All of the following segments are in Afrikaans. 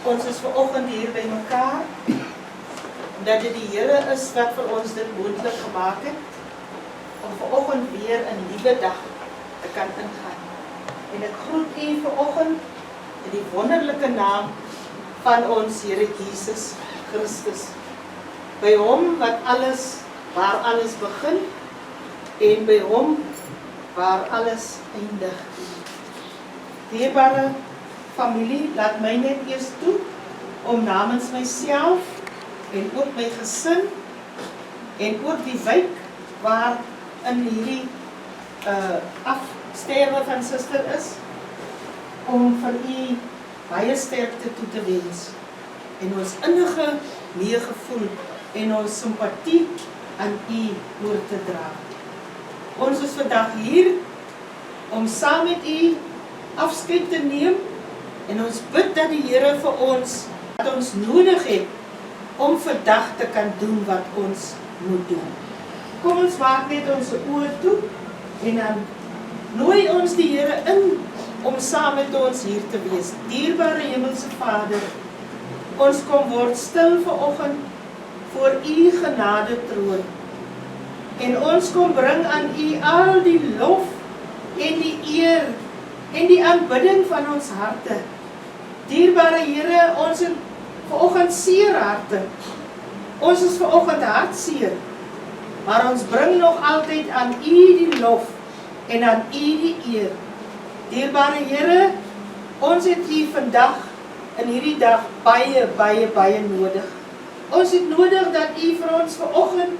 Ons is vanoggend hier by mekaar, dat dit die Here is wat vir ons dit moontlik gemaak het, om vanoggend weer 'n nuwe dag te kan ingaan. En ek groet u vanoggend in die wonderlike naam van ons Here Jesus Christus. By hom wat alles, waar alles begin, en by hom waar alles eindig. Dierbare familie, laat my net eers toe om namens myself en ook my gesin en ook die wijk waar in hierdie afsterwe van suster is, om vir u baie sterkte toe te wens en ons innige meegevoel en ons simpatie aan u oor te dra. Ons is vandag hier om saam met u afskeid te neem. En ons bid dat die Here vir ons, wat ons nodig het, om vandag te kan doen wat ons moet doen. Kom ons maak net ons oë toe, en dan nooi ons die Here in, om saam met ons hier te wees. Dierbare Hemelse Vader, ons kom word stil vanoggend, voor u genade troon. En ons kom bring aan u al die lof, en die eer, en die aanbidding van ons harte. Dierbare Here, ons het vanoggend seer harte. Ons is vanoggend hartseer. Maar ons bring nog altyd aan u die lof en aan u die eer. Dierbare Here, ons het u vandag in hierdie dag baie nodig. Ons het nodig dat u vir ons vanoggend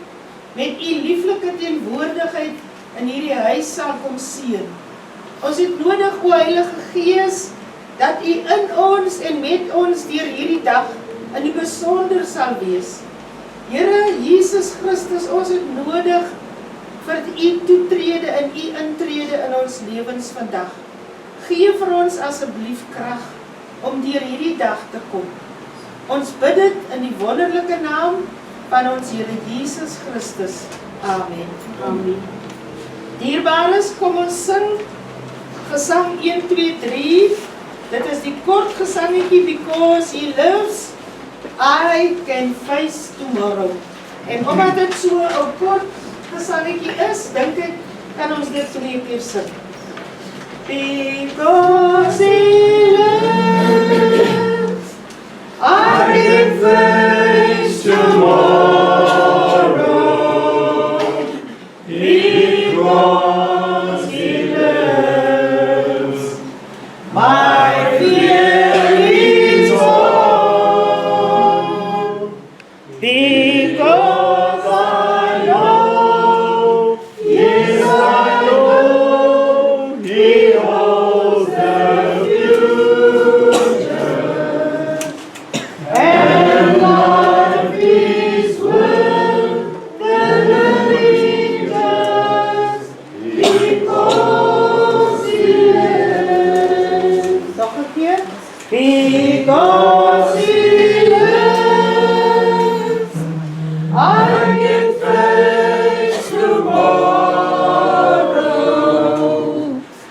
met u lieflike teenwoordigheid in hierdie huis sal kom seën. Ons het nodig, o Heilige Gees, dat u in ons en met ons deur hierdie dag in die besonder sal wees. Here Jesus Christus, ons het nodig vir u toetrede en u intrede in ons lewens vandag. Gee vir ons asseblief krag om deur hierdie dag te kom. Ons bid dit in die wonderlike naam van ons Here Jesus Christus. Amen. Amen. Dierbares, kom ons sing Gesang 1, 2, 3. Dit is die kort gesangetjie, Because He Lives, I Can Face Tomorrow. En omdat dit so 'n kort gesangetjie is, dink ek, kan ons dit 3 keer sing. Because He lives, I can face tomorrow. Because He lives, my fear is gone. Because I know, yes I know, He holds the future. And life is worth the living just because He lives. Nog 'n keer. Because He lives, I can face tomorrow.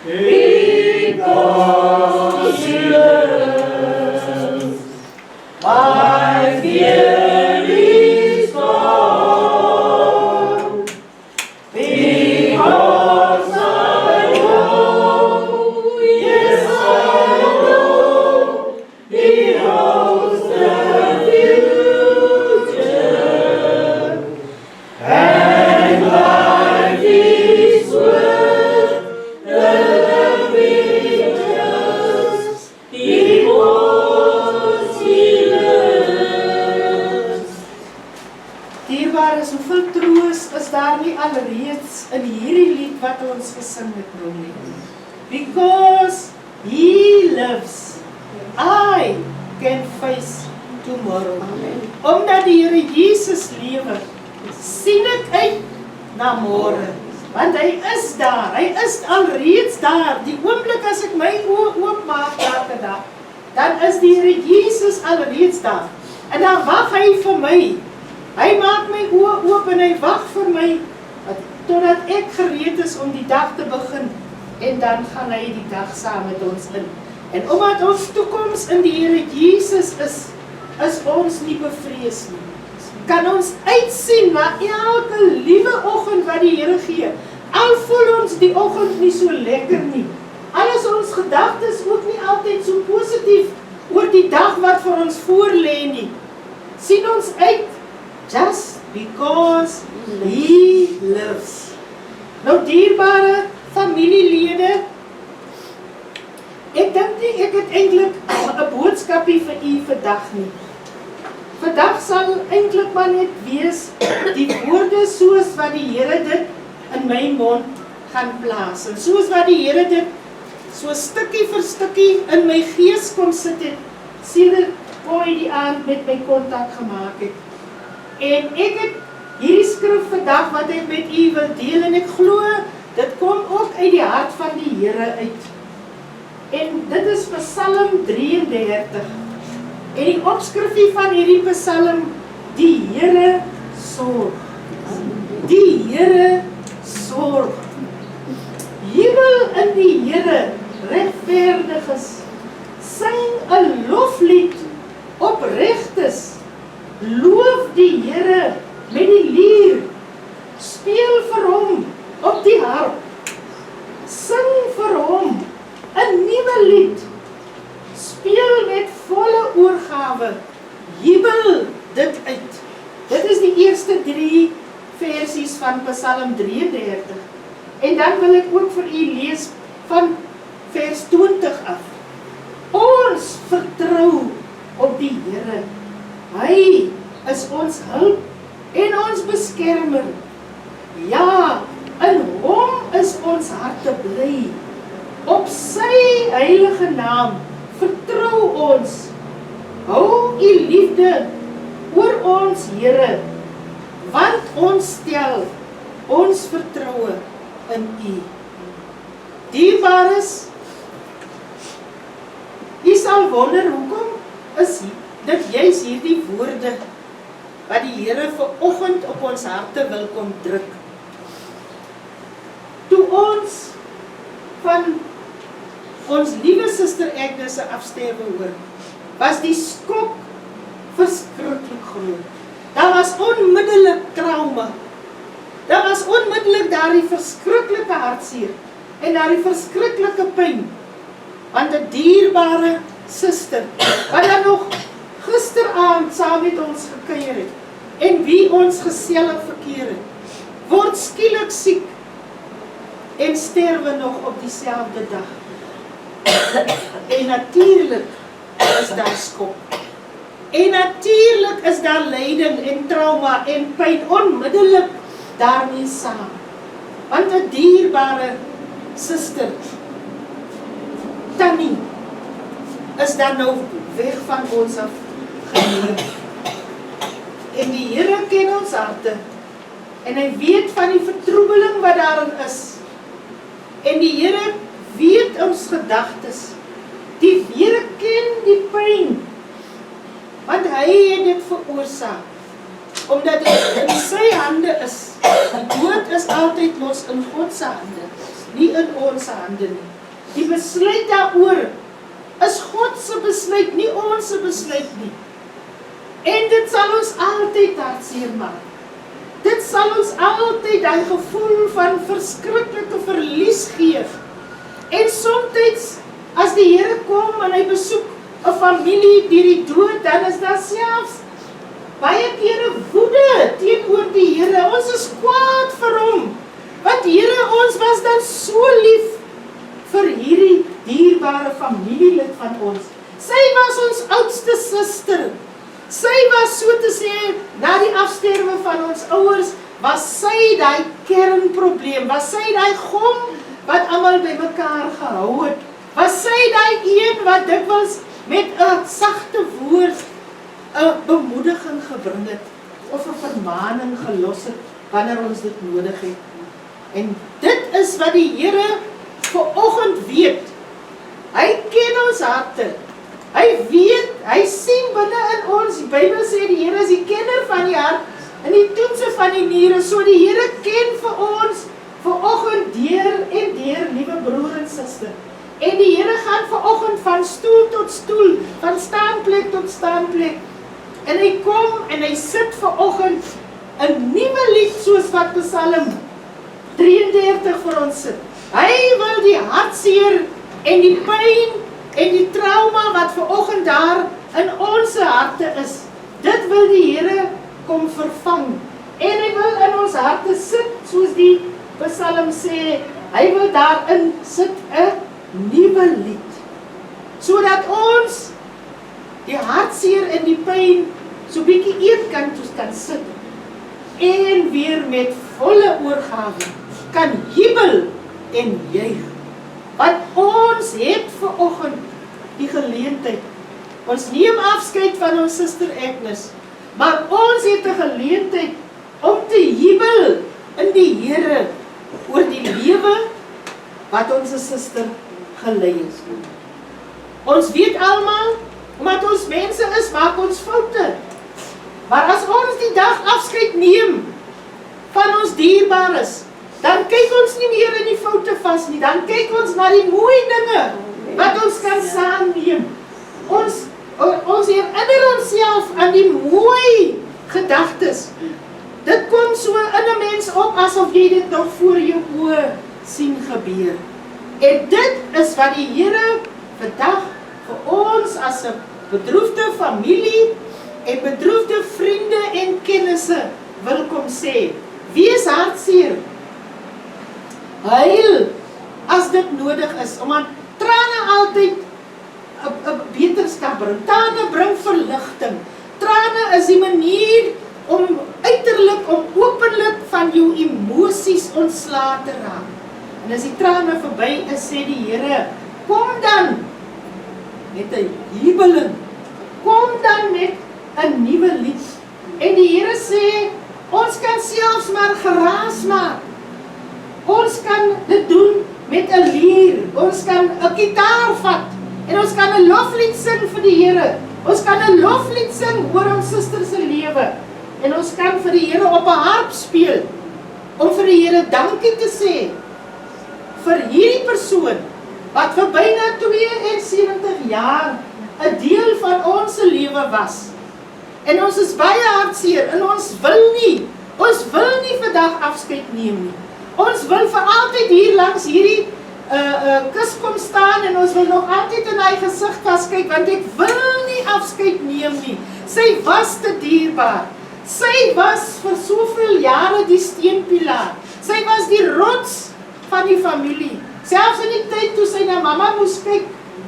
Because He lives, my fear is gone. Because I know, yes I know, He holds the future. And life is worth the living just in hierdie lied wat ons gesing het nou net. Because He lives, I can face tomorrow. Omdat die Here Jesus lewe, sien ek uit na môre. Want hy is daar, hy is alreeds daar. Die oomblik as ek my oë oopmaak elke dag, dan is die Here Jesus alreeds daar. En dan wag hy vir my. Hy maak my oë oop en hy wag vir my totdat ek gereed is om die dag te begin. En dan gaan hy die dag saam met ons in. En omdat ons toekoms in die Here Jesus is ons nie bevrees nie. Kan ons uitsien na elke liewe oggend wat die Here gee. Al voel ons die oggend nie so lekker nie. Al is ons gedagtes ook nie altyd so positief oor die dag wat vir ons voorlê nie. Sien ons uit, just because He lives. Nou dierbare familielede, ek dink nie ek het eintlik 'n boodskapie vir u vandag nie. Vandag sal eintlik maar net wees die woorde soos wat die Here dit in my mond gaan plaas. En soos wat die Here dit so stukkie vir stukkie in my gees kom sit het, sedert Kooi die aand met my kontak gemaak het. En ek het hierdie skrif vandag wat ek met u wil deel en ek glo, dit kom ook uit die hart van die Here uit. En dit is Psalm 33. En die opskrifie van hierdie Psalm, die Here sorg. Die Here sorg. Jubel in die Here, regverdiges, sing 'n loflied, oprechtes, loof die Here met die lier, speel vir hom op die harp, sing vir hom 'n nuwe lied, speel met volle oorgawe, jubel dit uit. Dit is die eerste 3 versies van Psalm 33. En dan wil ek ook vir u lees van vers 20 af. Ons vertrou op die Here. Hy is ons hulp en ons beskermer. Ja, in hom is ons harte bly. Op sy heilige naam vertrou ons. Hou u liefde oor ons, Here, want ons stel ons vertroue in u. Dierbares, u sal wonder hoekom is dit juis hierdie woorde wat die Here vanoggend op ons harte wil kom druk. Toe ons van ons liewe suster Agnes se afsterwe hoor, was die skok verskriklik groot. Daar was onmiddellik trauma. Daar was onmiddellik daardie verskriklike hartseer en daardie verskriklike pyn. Want 'n dierbare suster, wat dan nog gisteraand saam met ons gekuier het, en wie ons gesellig verkeer het, word skielik siek en sterwe nog op dieselfde dag. En natuurlik is daar skok. En natuurlik is daar lyding en trauma en pyn onmiddellik daarmee saam. Want 'n dierbare suster, Tannie, is dan nou weg van ons af geneem. En die Here ken ons harte. En hy weet van die vertroebeling wat daarin is. En die Here weet ons gedagtes. Die Here ken die pyn. Want hy het dit veroorsaak. Omdat dit in sy hande is. Die dood is altyd los in God se hande, nie in ons hande nie. Die besluit daaroor is God se besluit, nie ons se besluit nie. En dit sal ons altyd hartseer maak. Dit sal ons altyd daai gevoel van verskriklike verlies gee. En soms as die Here kom en hy besoek 'n familie deur die dood, dan is daar selfs baie kere woede teenoor die Here. Ons is kwaad vir hom. Want Here, ons was dan so lief vir hierdie dierbare familielid van ons. Sy was ons oudste suster. Sy was so te sê, na die afsterwe van ons ouers, Was sy daai kernprobleem, was sy daai gom wat almal bymekaar gehou het, was sy daai een wat dikwels met 'n sagte woord 'n bemoediging gebring het, of 'n vermaaning gelos het, wanneer ons dit nodig het. En dit is wat die Here vanoggend weet. Hy ken ons harte. Hy weet, hy sien binne in ons. Die Bybel sê die Here is die kenner van die hart en die toetse van die niere. So die Here ken vir ons vanoggend deur en deur, liewe broer en suster. En die Here gaan vanoggend van stoel tot stoel, van staanplek tot staanplek. En hy kom en hy sit vanoggend 'n nuwe lied soos wat Psalm 33 vir ons sit. Hy wil die hartseer en die pyn en die trauma wat vanoggend daar in ons harte is, dit wil die Here kom vervang. En hy wil in ons harte sit, soos die Psalm sê, hy wil daarin sit 'n nuwe lied. Sodat ons die hartseer en die pyn so bietjie eenkant toe kan sit en weer met volle oorgawe kan jubel en juig. Want ons het vanoggend die geleentheid. Ons neem afskeid van ons suster Agnes, maar ons het 'n geleentheid om te jubel in die Here oor die lewe wat ons suster gelei is. Ons weet almal, omdat ons mense is, maak ons foute. Maar as ons die dag afskeid neem van ons dierbares, dan kyk ons nie meer in die foute vas nie, dan kyk ons na die mooi dinge wat ons kan saamneem. Ons herinner onsself aan die mooi gedagtes. Dit kom so in 'n mens op asof jy dit nog voor jou oë sien gebeur. En dit is wat die Here vandag vir ons as 'n bedroefde familie en bedroefde vriende en kennisse wil kom sê. Wees hartseer. Huil as dit nodig is, omdat trane altyd 'n beterskap bring. Trane bring verligting. Trane is die manier om uiterlik, om openlik van jou emosies ontslae te raak. En as die trane verby is, sê die Here, kom dan met 'n jubeling. Kom dan met 'n nuwe lied. En die Here sê, ons kan selfs maar geraas maak. Ons kan dit doen met 'n lier. Ons kan 'n gitaar vat en ons kan 'n loflied sing vir die Here. Ons kan 'n loflied sing oor ons suster se lewe. En ons kan vir die Here op 'n harp speel om vir die Here dankie te sê vir hierdie persoon wat vir byna 72 jaar 'n deel van ons se lewe was. En ons is baie hartseer en ons wil nie vandag afskeid neem nie. Ons wil vir altyd hier langs hierdie kus kom staan en ons wil nog altyd in hy gesig vaskyk, want ek wil nie afskeid neem nie. Sy was te dierbaar. Sy was vir soveel jare die steunpilaar. Sy was die rots van die familie. Selfs in die tyd toe sy na mamma moes kyk,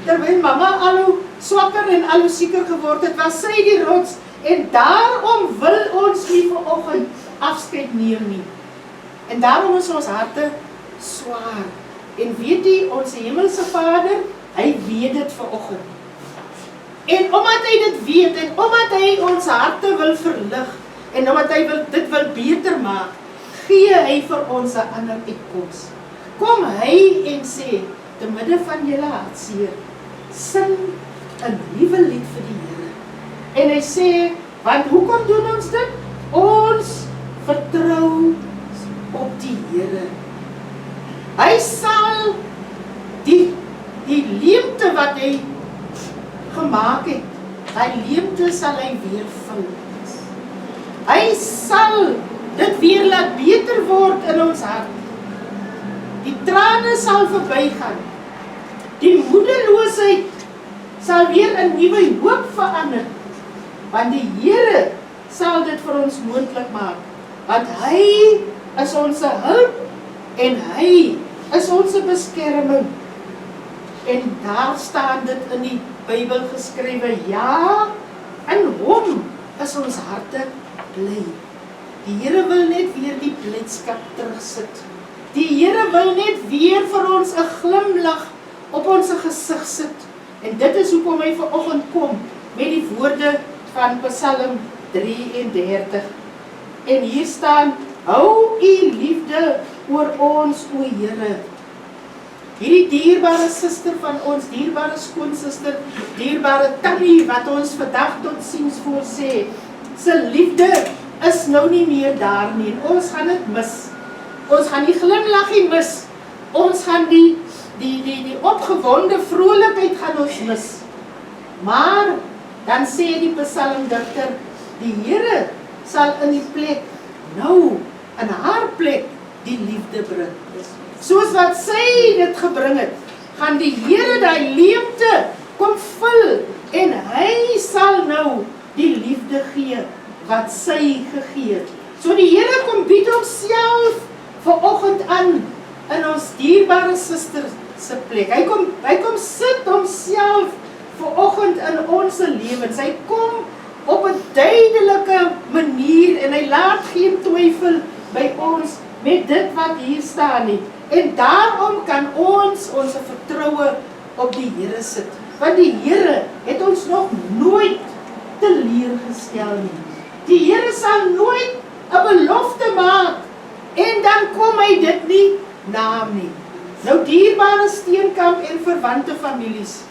terwyl mamma al hoe swakker en al hoe sieker geword het, was sy die rots. En daarom wil ons nie vanoggend afskeid neem nie. En daarom is ons harte swaar. En weet jy, ons hemelse Vader, hy weet dit vanoggend. En omdat hy dit weet, en omdat hy ons harte wil verlig, en omdat hy dit wil beter maak, gee hy vir ons 'n ander uitkoms. Kom hy en sê, te midde van julle hartseer, sing 'n nuwe lied vir die Here. En hy sê, want hoekom doen ons dit? Ons vertrou op die Here. Hy sal die leemte wat hy gemaak het, die leemte sal hy weer vul. Hy sal dit weer laat beter word in ons hart. Die trane sal verbygaan. Die moedeloosheid sal weer in nuwe hoop verander. Want die Here sal dit vir ons moontlik maak. Want hy is ons hulp en hy is ons beskerming. En daar staan dit in die Bybel geskrywe, ja, in hom is ons harte bly. Die Here wil net weer die blydskap terugsit. Die Here wil net weer vir ons 'n glimlag op ons gesig sit. En dit is hoekom hy vanoggend kom met die woorde van Psalm 33. En hier staan: hou u liefde oor ons, o Here. Hierdie dierbare suster van ons, dierbare skoonsister, dierbare tannie wat ons vandag tot siens voor sê, se liefde is nou nie meer daar nie. En ons gaan dit mis. Ons gaan die glimlaggie mis. Ons gaan die opgewonde vrolikheid gaan ons mis. Maar dan sê die psalmdigter, die Here sal in die plek nou, in haar plek, die liefde bring. Soos wat sy dit gebring het, gaan die Here daai leemte kom vul en hy sal nou die liefde gee wat sy gegee het. So die Here kom bied homself vanoggend aan in ons dierbare suster se plek. Hy kom sit homself vanoggend in ons lewens. Hy kom op 'n duidelike manier en hy laat geen twyfel by ons met dit wat hier staan nie. En daarom kan ons vertroue op die Here sit. Want die Here het ons nog nooit teleurgestel nie. Die Here sal nooit 'n belofte maak en dan kom hy dit nie na nie. Nou dierbare Steenkamp en verwante families,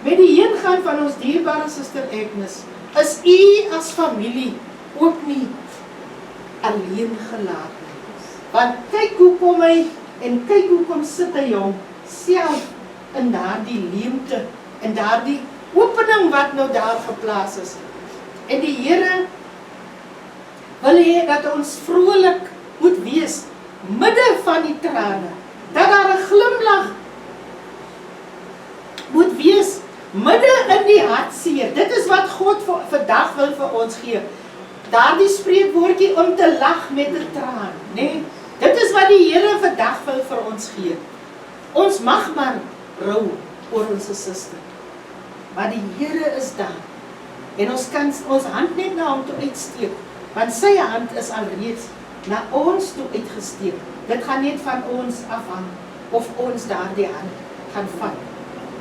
met die heengaan van ons dierbare suster Agnes, is u as familie ook nie alleen gelaat nie. Want kyk hoe kom hy en kyk hoe kom sit hy hom self in daardie leemte, in daardie opening wat nou daar geplaas is. En die Here wil hê dat ons vrolik moet wees, midde van die trane, dat daar 'n glimlag moet wees, midde in die hartseer. Dit is wat God vandag wil vir ons gee. Daardie spreekwoordjie om te lag met 'n traan, nee. Dit is wat die Here vandag wil vir ons gee. Ons mag maar rou oor ons suster, maar die Here is daar. En ons kan ons hand net na hom toe uitsteek, want sy hand is alreeds na ons toe uitgesteek. Dit gaan net van ons afhang of ons daardie hand gaan vat.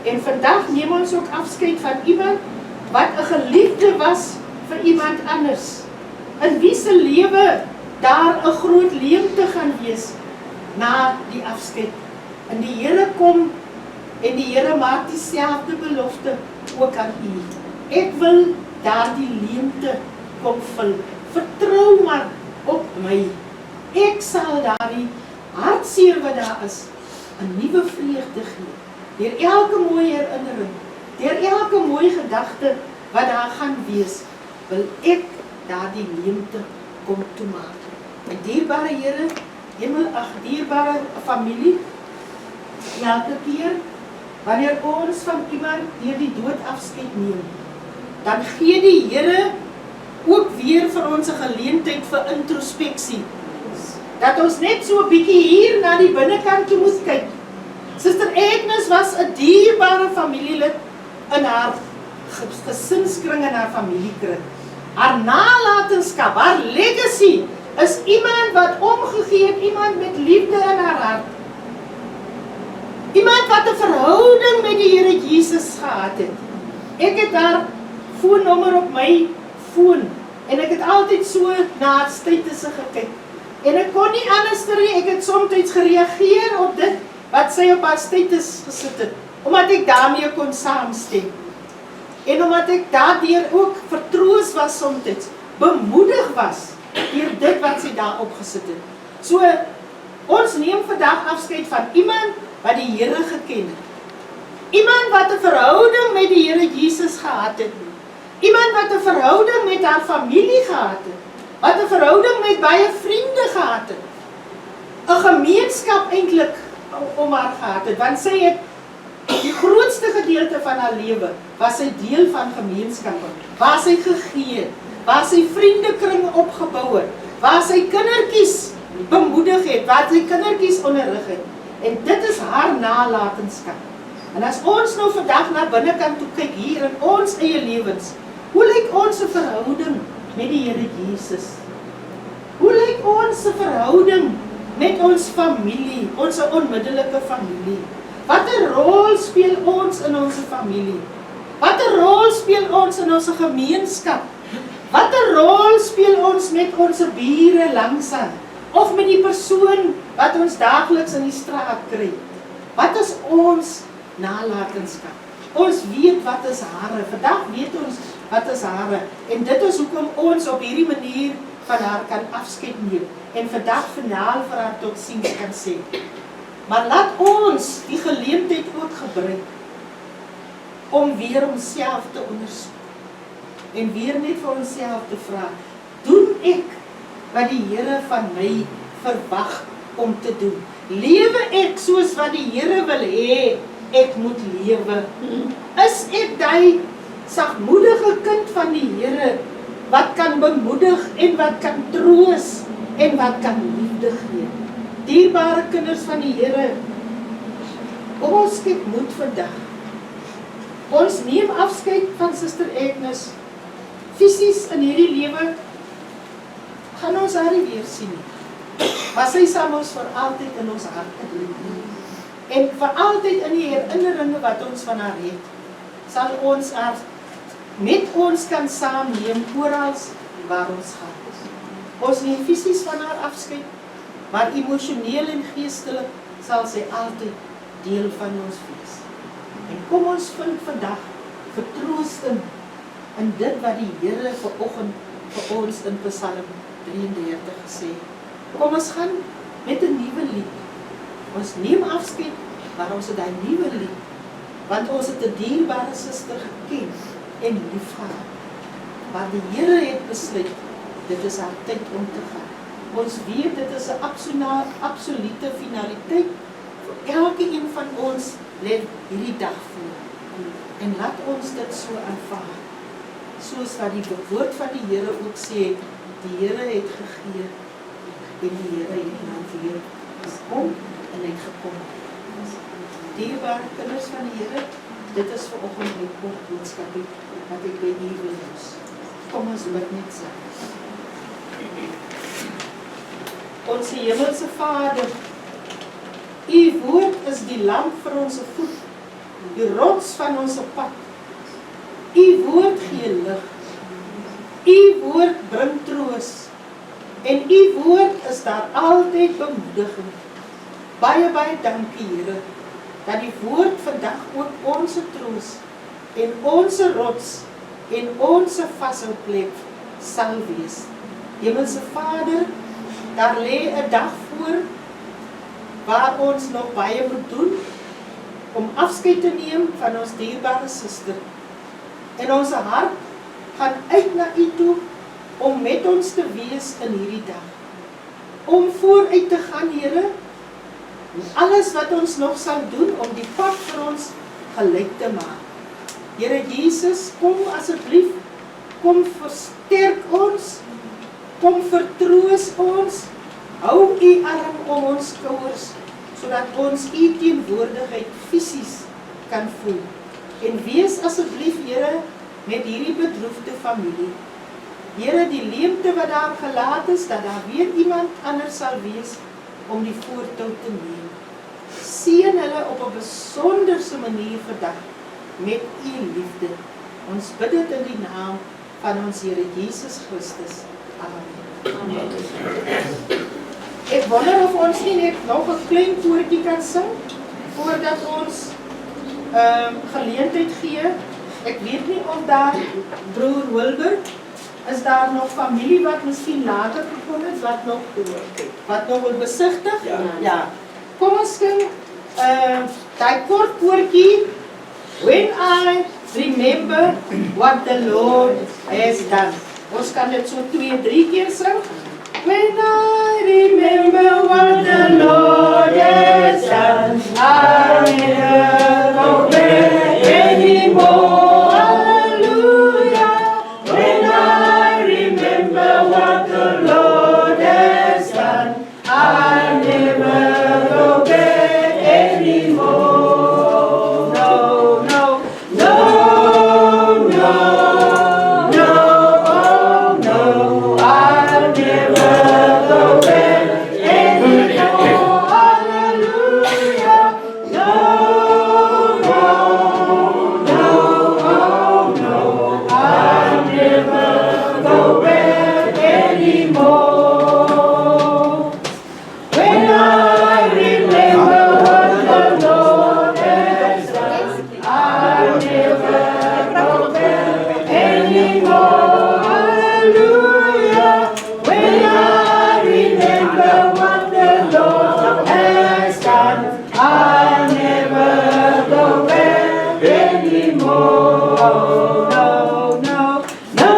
En vandag neem ons ook afskeid van iemand wat 'n geliefde was vir iemand anders, in wie se lewe daar 'n groot leemte gaan wees na die afskeid. En die Here kom en die Here maak dieselfde belofte ook aan u. Ek wil daardie leemte kom vul. Vertrou maar op my. Ek sal daardie hartseer wat daar is 'n nuwe vreugde gee. Deur elke mooi herinnering, deur elke mooi gedagte wat daar gaan wees, wil ek daardie leemte kom toemaak. En dierbare Here, dierbare familie, elke keer wanneer ons van iemand deur die dood afskeid neem, dan gee die Here ook weer vir ons 'n geleentheid vir introspeksie. Dat ons net so 'n bietjie hier na die binnekant toe moet kyk. Suster Agnes was 'n dierbare familielid in haar gesinskring en haar familiekring. Haar nalatenskap, haar legacy, is iemand wat omgegee het, iemand met liefde in haar hart. Iemand wat 'n verhouding met die Here Jesus gehad het. Ek het haar foonnommer op my foon en ek het altyd so na haar statusse gekyk. En ek kon nie anders nie, ek het soms gereageer op dit wat sy op haar status gesit het, omdat ek daarmee kon saamstem. En omdat ek daardeur ook vertroos was soms, bemoedig was deur dit wat sy daar opgesit het. So, ons neem vandag afskeid van iemand wat die Here geken het. Iemand wat 'n verhouding met die Here Jesus gehad het. Iemand wat 'n verhouding met haar familie gehad het. Wat 'n verhouding met baie vriende gehad het. 'n Gemeenskap eintlik om haar gehad het, want sy het die grootste gedeelte van haar lewe was sy deel van gemeenskappe, waar sy gegee het, waar sy vriendekring opgebou het, waar sy kindertjies bemoedig het, waar sy kindertjies onderrig het. En dit is haar nalatenskap. En as ons nou vandag na binnekant toe kyk hier in ons eie lewens, hoe lyk ons verhouding met die Here Jesus? ons verhouding met ons familie, ons onmiddellike familie? Watter rol speel ons in ons familie? Watter rol speel ons in ons gemeenskap? Watter rol speel ons met ons bure langsaan? Of met die persoon wat ons daagliks in die straat kry? Wat is ons nalatenskap? Ons weet wat is hare. Vandag weet ons wat is hare. En dit is hoekom ons op hierdie manier van haar kan afskeid neem. En vandag finaal vir haar totsiens kan sê. Maar laat ons die geleentheid ook gebruik om weer onsself te ondersoek. En weer net vir onsself te vra, doen ek wat die Here van my verwag om te doen? Lewe ek soos wat die Here wil hê ek moet lewe? Is ek die sagmoedige kind van die Here wat kan bemoedig en wat kan troos en wat kan liefde gee? Dierbare kinders van die Here, kom ons skep moed vandag. Ons neem afskeid van Suster Agnes. Fisies in hierdie lewe gaan ons haar nie weer sien nie. Maar sy sal ons vir altyd in ons harte bly. En vir altyd in die herinneringe wat ons van haar het, sal ons haar met ons kan saamneem oral waar ons gaan. Ons neem fisies van haar afskeid, maar emosioneel en geestelik sal sy altyd deel van ons wees. En kom ons vind vandag vertroosting in dit wat die Here vanoggend vir ons in Psalm 33 gesê. Kom ons gaan met 'n nuwe lied. Ons neem afskeid, maar ons het 'n nuwe lied, want ons het 'n dierbare suster geken en liefgehad. Maar die Here het besluit, dit is haar tyd om te gaan. Ons weet dit is 'n absolute finaliteit vir elke een van ons lê hierdie dag voor. En laat ons dit so aanvaar. Soos wat die woord van die Here ook sê, die Here het gegee en die Here het nou weer gekom en het gekom. Dierbare kinders van die Here, dit is vanoggend my kort boodskap wat ek by u wil los. Kom ons bid net saam. Onse hemelse Vader, u woord is die lamp vir ons voet, die rots van ons pad. U woord gee lig. U woord bring troos. En u woord is daar altyd bemoediging. Baie, baie dankie, Here, dat die woord vandag ook ons troos en ons rots en ons vashouplek sal wees. Hemelse Vader, daar lê 'n dag voor waar ons nog baie moet doen om afskeid te neem van ons dierbare suster. En ons hart gaan uit na u toe om met ons te wees in hierdie dag. Om vooruit te gaan, Here, alles wat ons nog sal doen om die pad vir ons gelyk te maak. Here Jesus, kom asseblief, kom versterk ons, kom vertroos ons, hou u arm om ons skouers, sodat ons u teenwoordigheid fisies kan voel. En wees asseblief, Here, met hierdie bedroefde familie. Here, die leemte wat daar gelaat is, dat daar weer iemand anders sal wees om die voortou te neem. Seën hulle op 'n besonderse manier vandag met u liefde. Ons bid dit in die naam van ons Here Jesus Christus. Amen. Amen. Ek wonder of ons nie net nog 'n klein koortjie kan sing voordat ons geleentheid gee. Ek weet nie of daar broer Wilbert, is daar nog familie wat miskien later gekom het, wat nog wil besigtig? Ja. Kom ons sing daai kort koortjie, When I Remember What the Lord Has Done. Ons kan dit so 2, 3 keer sing. When I remember what the Lord has done, I never go back anymore. Hallelujah. When I remember what the Lord has done, I never go back anymore. No, no, no, no, no, oh no, I'll never go anymore. No, no, no,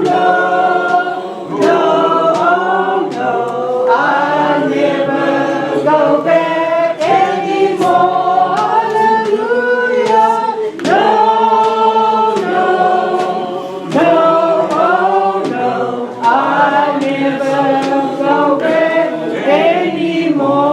no, no, no, I'll never go back anymore. Hallelujah. No, no, no, oh no, I'll never go back anymore.